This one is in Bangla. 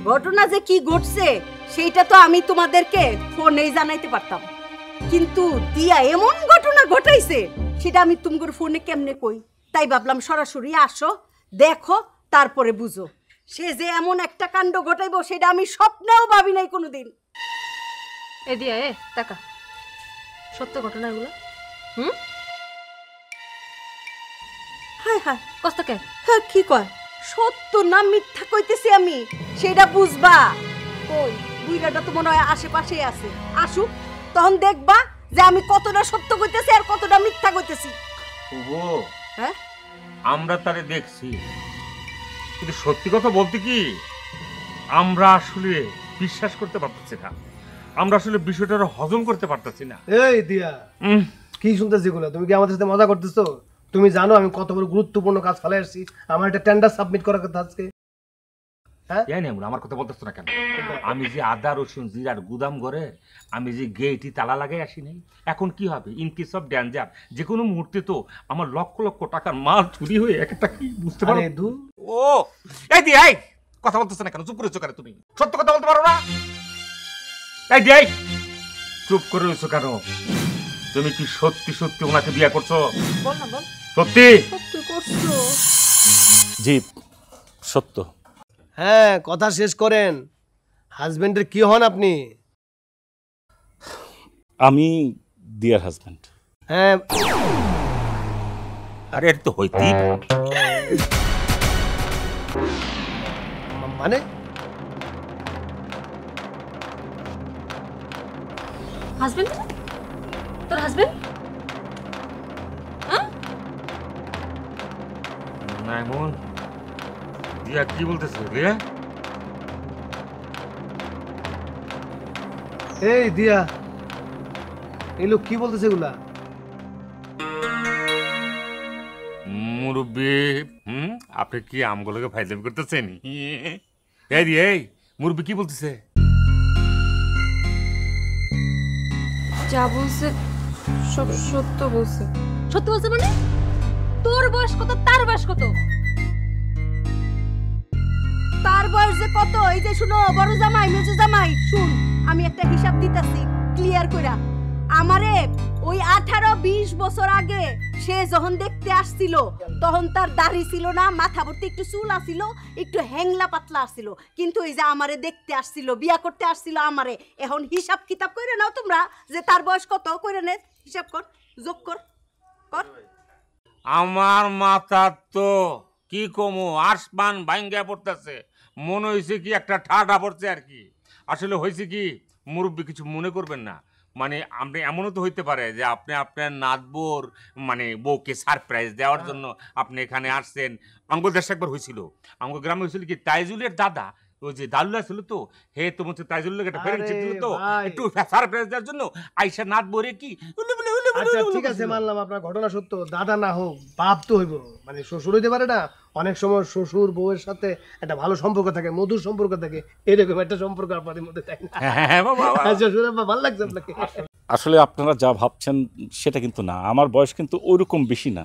ঘটনা যে কি ঘটছে সেইটা তো আমি তোমাদেরকে ফোনেই জানাইতে পারতাম, কিন্তু দিয়া এমন ঘটনা ঘটাইছে সেটা আমি তোমার ফোনে কেমনে কই? তাই ভাবলাম সরাসরি আসো, দেখো, তারপরে বুঝো। সে যে এমন একটা কাণ্ড ঘটাইবো সেটা আমি স্বপ্নেও ভাবি নাই কোনোদিন। এ দিয়া টাকা সত্য ঘটনা এগুলো। হায় হায়, কষ্টকে হ্যাঁ কি কয়? সত্য না মিথ্যা কইতেছি আমি, সেটা বুঝবা। কই বুইড়াটা তো মনে হয় আশেপাশেই আছে, আসুক তখন দেখবা যে আমি কতটা সত্য কইতেছি আর কতটা মিথ্যা কইতেছি। ওগো, হ্যাঁ আমরা তারে দেখছি, কিন্তু সত্যি কথা বলতে কি আমরা আসলে বিশ্বাস করতে পারতেছি না, আমরা আসলে বিষয়টা হজম করতে পারতেছি না। এই দিয়া কি শুনতেছি এগুলো? তুমি কি আমাদের সাথে মজা করতেছো? তুমি জানো আমি কত বড় গুরুত্বপূর্ণ কাজ ফেলে আসছি, আমার একটা টেন্ডার সাবমিট করার কথা আজকে। হ্যাঁ আমার কথা বলতেছো না কেন? আমি যে আদা রসুন জিরার গুদাম ঘরে আমি যে গেটই তালা লাগাই আসি নাই, এখন কি হবে? ইন কেস অফ ডেঞ্জার যে কোনো মুহূর্তে তো আমার লক্ষ লক্ষ টাকার মাল চুরি হয়ে একটা কি বুঝতে পারো? ও এই দি এই কথা বলতেছ না কেন? চুপ করেছো কেন? তুমি সত্য কথা বলতে পারো না? এই দি এই চুপ করে রয়েছো কেন? তুমি কি সত্যি সত্যি ওনাকে বিয়ে করছো? বল না, বল। সত্যি সত্যি করছো? জি সত্য। হ্যাঁ কথা শেষ করেন। হাজবেন্ডের কি হন আপনি? আমি দিয়ার হাজবেন্ড। হ্যাঁ আরে এটা তো হইতেই মানে হাজবেন্ড? তোর হাজবেন্ড? না এমন দিয়া কি বলতেছে রে? এই দিয়া এই লোক কি বলতেছে এগুলা? মুরব্বী আপনি কি আমগুলোকে ফাইজলামি করতেছেন? এই রে এই মুরব্বী কি বলতেছে? যা বলছে সব সত্য বলছে। সত্য বলছে মানে? তোর বয়স কত, তার বয়স কত? তার বয়স যে কত, এই যে শুনো বড় জামাই মেজো জামাই, শুন আমি একটা হিসাব দিতেছি ক্লিয়ার কইরা। আমারে ওই 18-20 বছর আগে সে যখন দেখতে আসছিল তখন তার দাড়ি ছিল না, মাথা ভর্তি একটু চুল আসছিল, একটু হ্যাংলা পাতলা আসছিল, কিন্তু এই যে আমারে দেখতে আসছিল, বিয়া করতে আসছিল আমারে। এখন হিসাব কিতাব কইরা নাও তোমরা যে তার বয়স কত, কইরা নে, হিসাব কর, যোগ কর কর। আমার মাথা তো কি কমো আসমান ভাঙ্গা পড়তেছে, মনে হয়েছে কি একটা ঠাডা পড়ছে আর কি। আসলে হয়েছে কি মুরব্বী কিছু মনে করবেন না, মানে আপনি এমনও তো হইতে পারে যে আপনি আপনার নাতবোর মানে বউকে সারপ্রাইজ দেওয়ার জন্য আপনি এখানে আসছেন। আঙ্গুল দেশ একবার হয়েছিল, আঙ্গুল গ্রামে হয়েছিল কি তাইজুলের দাদা ওই যে দালুলা ছিল তো, হে তোমার তাইজুলের একটা ফ্রেন্ড ছিল তো, একটু সারপ্রাইজ দেওয়ার জন্য আইসা নাতবোরে কি। আচ্ছা ঠিক আছে মানলাম আপনার ঘটনা সত্য, দাদা না হোক বাপ তো হইব, মানে শ্বশুর হইতে পারে না। অনেক সময় শ্বশুর বউয়ের সাথে একটা ভালো সম্পর্ক থাকে, মধুর সম্পর্ক থাকে, এরকম একটা সম্পর্ক আপনাদের মধ্যে থাকে না? শ্বশুর আব্বা ভালো লাগছে আপনাকে? আসলে আপনারা যা ভাবছেন সেটা কিন্তু না, আমার বয়স কিন্তু ওইরকম বেশি না।